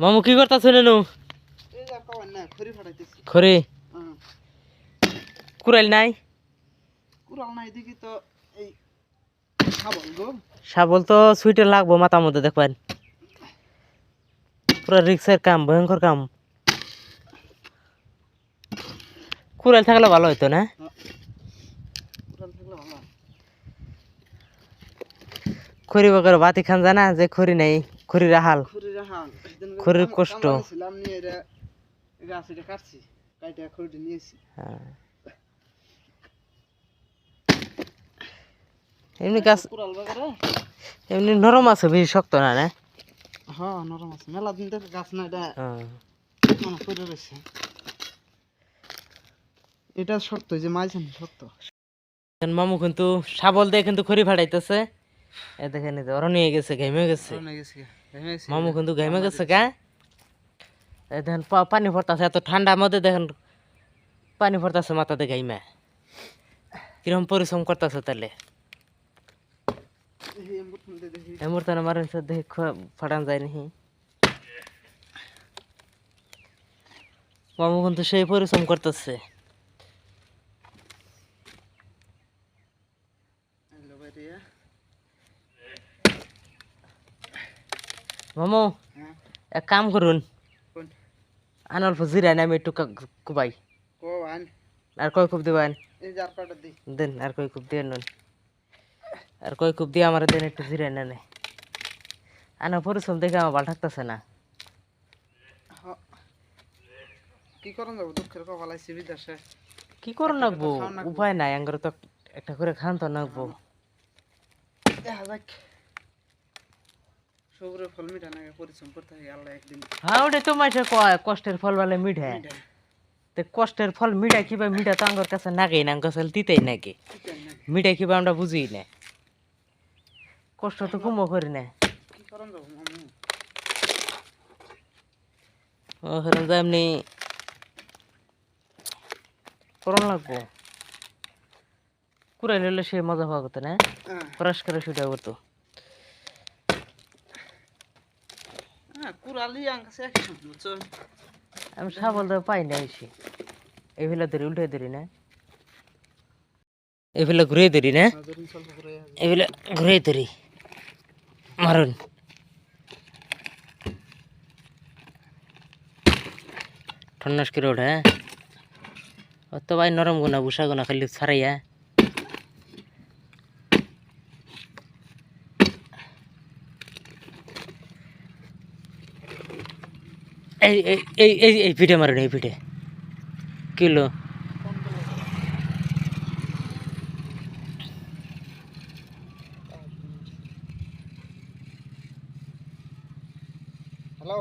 মামু কি করতাছ নেনু? এই যে কাওয়ান না খড়ি ফাটাইতেছি। খড়ি হ্যাঁ। কুড়াইল নাই? কুড়াল নাই দেখি তো এই শাবল গো। শাবল তো সুইটে লাগবো মাথার মধ্যে দেখবেন। পুরো রিক্সের কাম, ভয়ঙ্কর কাম। কুড়াইল থাকলে ভালো হইতো না? কুড়াল থাকলে ভালো। খড়ি বগর বাতি খান জানা যে খড়ি নাই, খড়ির হাল, খড়ির হাল। খড়ির কষ্ট। ছিলাম নিয়ে এরা গাছ এটা কাটছি, কাইটা খড়িটা নিয়েছি। এমনি গাছ কুড়াল বাগারে এমনি নরম আছে, বেশি শক্ত না না? হ্যাঁ নরম আছে, মেলা দিন থেকে গাছ না এটা মানে পড়ে রয়েছে। এটা শক্ত, যে মাঝখানে শক্ত। মামু কিন্তু শাবল দিয়ে কিন্তু খড়ি ফাটাইতেছে। এ দেখেন এই যে ওরা নিয়ে গেছে, ঘেমে গেছে। মামু কিন্তু ঘেমে গেছে গা। এই দেখেন পানি পড়তাছে, এত ঠান্ডার মধ্যে দেখেন পানি পড়তাছে মাথাতে ঘাইমা। কিরকম পরিশ্রম করতেছে তাহলে। এমন মারেন দেখি ফাটান যায় নাকি। মামু কিন্তু সেই পরিশ্রম করতেছে। মামু এক কাম করুন, আন অল্প জিরা আমি একটু কুবাই। আর কয় কুপ দিবেন? দেন আর কয় কুপ দিয়ে নুন, আর কয় কুপ দিয়ে আমার দেন একটু জিরা নেন। আনা পরিশ্রম দেখে আমার ভালো থাকতেছে না। কি করুন যাবো, দুঃখের কপাল আইছে বিদেশে। কি করুন নাকবো, উপায় নাই, আঙ্গারে তো একটা করে খান তো নাকবো। দেখা যাক, সবুরে ফল মিঠা নাকি পরিশ্রম করতে হয় আল্লাহ একদিন। হ্যাঁ ওটা তো মাসে কয় কষ্টের ফল বলে মিঠা। তো কষ্টের ফল মিঠা কিবা, মিঠা তো আঙ্গর কাছে নাগেই না, আঙ্গর কাছে দিতেই নাকি। মিঠা কিবা আমরা বুঝি না, কষ্ট তো কমও করি না। কি করুন যাবো মামু, ওখানে তো এমনি করন লাগবো। কুড়াই নিলে সে মজা পাওয়া করতো না, ক্রাশ করে সেটা করতো। কুড়ালি আঙ্ক কাছে একই বুঝছো। আমি শাবল তো পাই না এসে, এইগুলা ধরি উল্টে ধরি না, এগুলা ঘুরে ধরি না, এগুলা ঘুরে ধরি মারুন। ঠন্নাস করে ওঠে অত ভাই নরম গুনা বুসা গুনা খালি ছাড়াইয়া। এই এই এই এই এই পিঠে মারুন, এই পিঠে কিলো। হ্যালো।